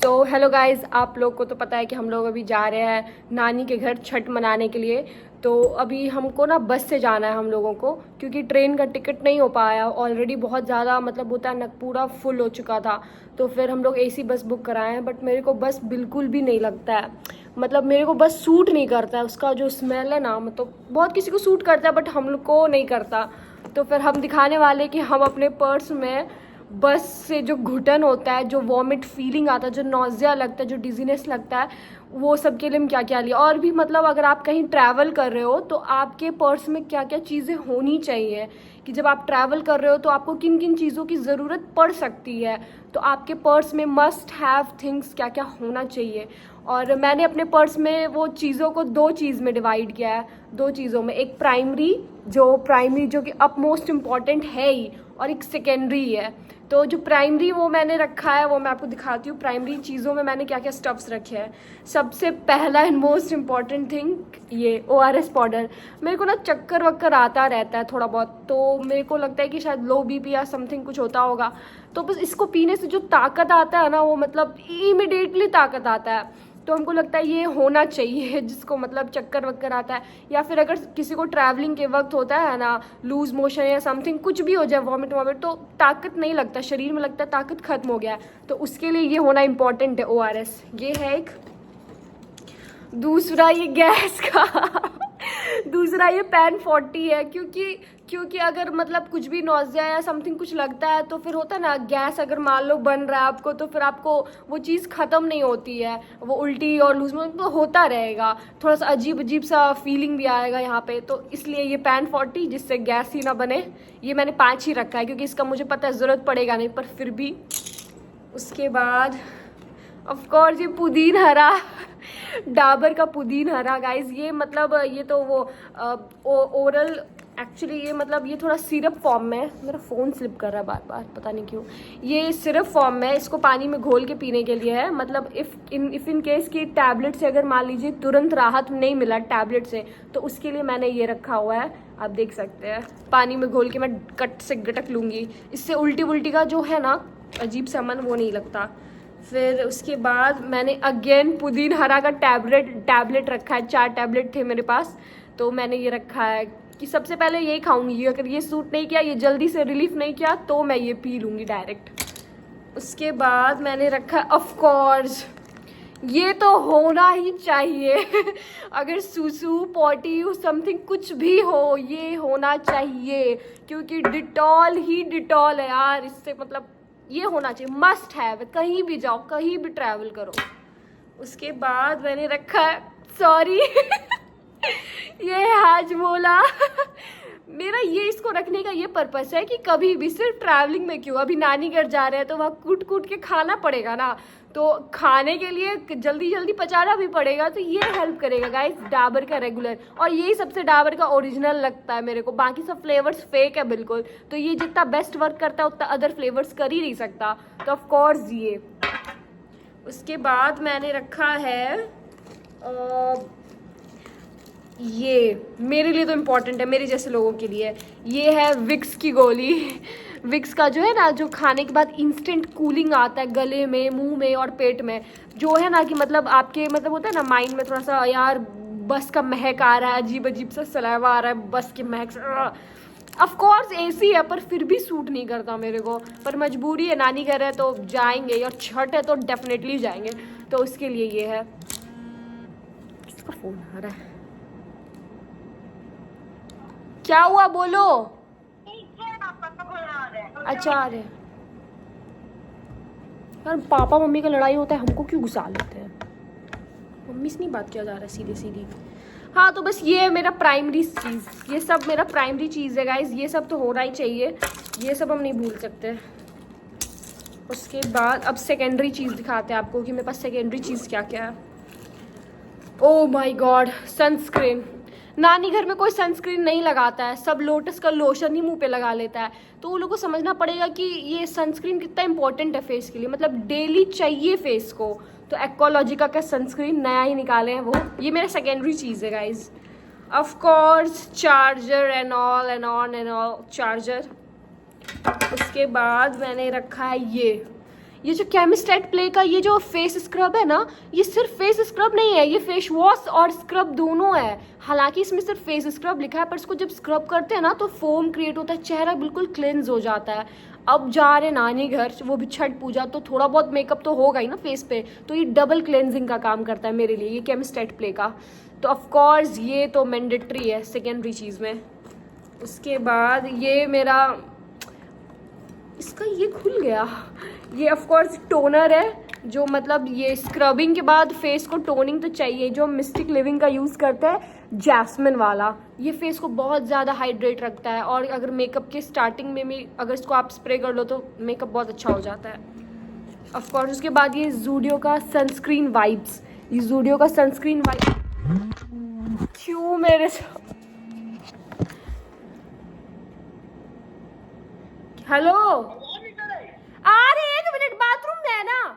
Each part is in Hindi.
तो हेलो गाइस, आप लोग को तो पता है कि हम लोग अभी जा रहे हैं नानी के घर छठ मनाने के लिए। तो अभी हमको ना बस से जाना है हम लोगों को, क्योंकि ट्रेन का टिकट नहीं हो पाया। ऑलरेडी बहुत ज़्यादा मतलब होता है ना, पूरा फुल हो चुका था। तो फिर हम लोग एसी बस बुक कराए हैं, बट मेरे को बस बिल्कुल भी नहीं लगता है। मतलब मेरे को बस सूट नहीं करता है, उसका जो स्मेल है ना, मतलब बहुत किसी को सूट करता है बट हम लोग को नहीं करता। तो फिर हम दिखाने वाले कि हम अपने पर्स में बस से जो घुटन होता है, जो वॉमिट फीलिंग आता है, जो नौजिया लगता है, जो डिजीनेस लगता है, वो सब के लिए हम क्या क्या लिया। और भी मतलब अगर आप कहीं ट्रैवल कर रहे हो तो आपके पर्स में क्या क्या चीज़ें होनी चाहिए, कि जब आप ट्रैवल कर रहे हो तो आपको किन किन चीज़ों की ज़रूरत पड़ सकती है। तो आपके पर्स में मस्ट हैव थिंग्स क्या क्या होना चाहिए। और मैंने अपने पर्स में वो चीज़ों को दो चीज़ में डिवाइड किया है, दो चीज़ों में। एक प्राइमरी जो कि अप मोस्ट इम्पॉर्टेंट है ही, और एक सेकेंडरी है। तो जो प्राइमरी वो मैंने रखा है, वो मैं आपको दिखाती हूँ। प्राइमरी चीज़ों में मैंने क्या क्या स्टफ्स रखे हैं। सबसे पहला एंड मोस्ट इम्पॉर्टेंट थिंग, ये ORS पाउडर। मेरे को ना चक्कर वक्कर आता रहता है थोड़ा बहुत, तो मेरे को लगता है कि शायद लो BP या समथिंग कुछ होता होगा। तो बस इसको पीने से जो ताकत आता है ना, वो मतलब इमीडिएटली ताकत आता है। तो हमको लगता है ये होना चाहिए, जिसको मतलब चक्कर वक्कर आता है, या फिर अगर किसी को ट्रैवलिंग के वक्त होता है ना लूज मोशन या समथिंग, कुछ भी हो जाए, वॉमिट, तो ताकत नहीं लगता शरीर में, लगता है ताकत खत्म हो गया है। तो उसके लिए ये होना इम्पॉर्टेंट है, ORS। ये है एक। दूसरा ये गैस का दूसरा ये पैन 40 है, क्योंकि अगर मतलब कुछ भी नौजिया या समथिंग कुछ लगता है तो फिर होता है ना, गैस अगर मान लो बन रहा है आपको, तो फिर आपको वो चीज़ ख़त्म नहीं होती है, वो उल्टी और लूज मोशन तो होता रहेगा, थोड़ा सा अजीब अजीब सा फीलिंग भी आएगा यहाँ पे। तो इसलिए ये पैन 40, जिससे गैस ही ना बने। ये मैंने 5 ही रखा है, क्योंकि इसका मुझे पता है ज़रूरत पड़ेगा नहीं, पर फिर भी। उसके बाद ऑफ कोर्स ये पुदीन हरा डाबर का पुदीन हरा गाइस। ये मतलब ये तो वो ओरल, एक्चुअली ये मतलब ये थोड़ा सिरप फॉर्म में है। मेरा फ़ोन स्लिप कर रहा है बार बार, पता नहीं क्यों। ये सिरप फॉर्म में है, इसको पानी में घोल के पीने के लिए है। मतलब इफ़ इन केस की टैबलेट से अगर मान लीजिए तुरंत राहत नहीं मिला टैबलेट से, तो उसके लिए मैंने ये रखा हुआ है। आप देख सकते हैं, पानी में घोल के मैं कट से गटक लूँगी। इससे उल्टी वुल्टी का जो है ना अजीब सा मन, वो नहीं लगता। फिर उसके बाद मैंने अगेन पुदीन हरा का टैबलेट रखा है। 4 टैबलेट थे मेरे पास, तो मैंने ये रखा है कि सबसे पहले यही खाऊंगी। अगर ये सूट नहीं किया, ये जल्दी से रिलीफ नहीं किया, तो मैं ये पी लूँगी डायरेक्ट। उसके बाद मैंने रखा है ऑफ कोर्स, ये तो होना ही चाहिए अगर सूसू पॉटी समथिंग कुछ भी हो, ये होना चाहिए, क्योंकि डिटॉल ही डिटॉल है यार। इससे मतलब ये होना चाहिए, मस्ट हैव। कहीं भी जाओ, कहीं भी ट्रैवल करो। उसके बाद मैंने रखा है, सॉरी ये हाजमोला मेरा ये इसको रखने का ये पर्पस है कि कभी भी, सिर्फ ट्रैवलिंग में क्यों, अभी नानी घर जा रहे हैं तो वहाँ कूट कूट के खाना पड़ेगा ना, तो खाने के लिए जल्दी जल्दी पचाना भी पड़ेगा। तो ये हेल्प करेगा गाइस, डाबर का रेगुलर। और यही सबसे डाबर का ओरिजिनल लगता है मेरे को, बाकी सब फ्लेवर्स फेक है बिल्कुल। तो ये जितना बेस्ट वर्क करता है उतना अदर फ्लेवर्स कर ही नहीं सकता। तो ऑफ कोर्स ये। उसके बाद मैंने रखा है ये मेरे लिए तो इम्पॉर्टेंट है, मेरे जैसे लोगों के लिए। ये है विक्स की गोली विक्स का जो है ना, जो खाने के बाद इंस्टेंट कूलिंग आता है गले में, मुंह में और पेट में, जो है ना कि मतलब आपके मतलब होता है ना माइंड में थोड़ा सा, यार बस का महक आ रहा है, अजीब अजीब सा सलाइवा आ रहा है बस के महक से। ऑफ कोर्स AC है, पर फिर भी सूट नहीं करता मेरे को। पर मजबूरी है, नानी घर है तो जाएंगे, और छठ है तो डेफिनेटली जाएंगे। तो उसके लिए ये है। किसका फ़ोन आ रहा है? क्या हुआ, बोलो। अच्छा, आ रहे यार, पापा मम्मी का लड़ाई होता है, हमको क्यों घुसा लेते हैं। मम्मी से नहीं बात किया जा रहा है सीधे सीधी। हाँ, तो बस ये है मेरा प्राइमरी चीज़, ये सब मेरा प्राइमरी चीज़ है गाइज। ये सब तो होना ही चाहिए, ये सब हम नहीं भूल सकते। उसके बाद अब सेकेंडरी चीज़ दिखाते हैं आपको कि मेरे पास सेकेंडरी चीज़ क्या क्या है। Oh my God, sunscreen. नानी घर में कोई सनस्क्रीन नहीं लगाता है, सब लोटस का लोशन ही मुंह पे लगा लेता है। तो वो लोग को समझना पड़ेगा कि ये सनस्क्रीन कितना इंपॉर्टेंट है फेस के लिए, मतलब डेली चाहिए फेस को। तो एक्वालॉजिका का सनस्क्रीन नया ही निकाले हैं वो, ये मेरा सेकेंडरी चीज़ है guys. Of course charger and all and on and all charger. उसके बाद मैंने रखा है ये जो केमिस्टेट प्ले का ये जो फेस स्क्रब है ना, ये सिर्फ फेस स्क्रब नहीं है, ये फेस वॉश और स्क्रब दोनों है। हालांकि इसमें सिर्फ फेस स्क्रब लिखा है, पर इसको जब स्क्रब करते हैं ना तो फोम क्रिएट होता है, चेहरा बिल्कुल क्लेंज हो जाता है। अब जा रहे नानी घर, वो भी छठ पूजा, तो थोड़ा बहुत मेकअप तो होगा ही ना फेस पे, तो ये डबल क्लेंजिंग का काम करता है मेरे लिए, ये केमिस्टेट प्ले का। तो ऑफकोर्स ये तो मैंडेटरी है सेकेंडरी चीज़ में। उसके बाद ये मेरा, इसका ये खुल गया, ये ऑफकोर्स टोनर है, जो मतलब ये स्क्रबिंग के बाद फेस को टोनिंग तो चाहिए, जो मिस्टिक लिविंग का यूज़ करते हैं, जैस्मिन वाला। ये फेस को बहुत ज़्यादा हाइड्रेट रखता है, और अगर मेकअप के स्टार्टिंग में भी अगर इसको आप स्प्रे कर लो तो मेकअप बहुत अच्छा हो जाता है ऑफकोर्स। उसके बाद ये ज़ूडियो का सनस्क्रीन वाइब्स, ये ज़ूडियो का सनस्क्रीन वाइब क्यों मेरे हेलो आ रही, 1 मिनट, बाथरूम में है ना।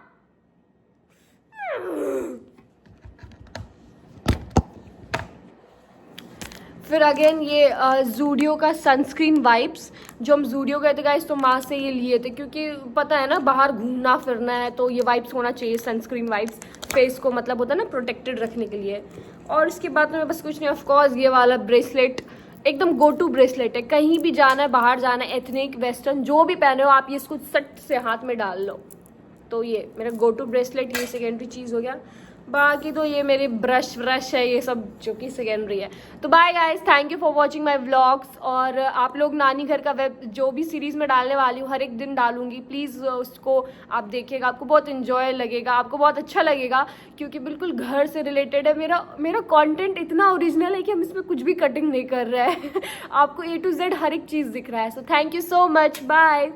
फिर अगेन ये ज़ूडियो का सनस्क्रीन वाइप्स, जो हम ज़ूडियो गए थे गाइस तो वहाँ से ये लिए थे, क्योंकि पता है ना बाहर घूमना फिरना है तो ये वाइप्स होना चाहिए, सनस्क्रीन वाइप्स, फेस को मतलब होता है ना प्रोटेक्टेड रखने के लिए। और इसके बाद में बस कुछ नहीं, ऑफकोर्स ये वाला ब्रेसलेट एकदम गो टू ब्रेसलेट है, कहीं भी जाना है, बाहर जाना है, एथनिक वेस्टर्न जो भी पहने हो आप, ये इसको सट से हाथ में डाल लो। तो ये मेरा गो टू ब्रेसलेट, ये सेकेंडरी चीज़ हो गया। बाकी तो ये मेरे ब्रश है, ये सब जो कि सेकेंडरी है। तो bye guys, thank you for watching my vlogs. और आप लोग नानी घर का वेब जो भी सीरीज़ में डालने वाली हूँ, हर एक दिन डालूंगी, प्लीज़ उसको आप देखिएगा, आपको बहुत इन्जॉय लगेगा, आपको बहुत अच्छा लगेगा, क्योंकि बिल्कुल घर से रिलेटेड है। मेरा कॉन्टेंट इतना ओरिजिनल है कि हम इसमें कुछ भी कटिंग नहीं कर रहे हैं आपको A to Z हर एक चीज़ दिख रहा है। So thank you so much, bye.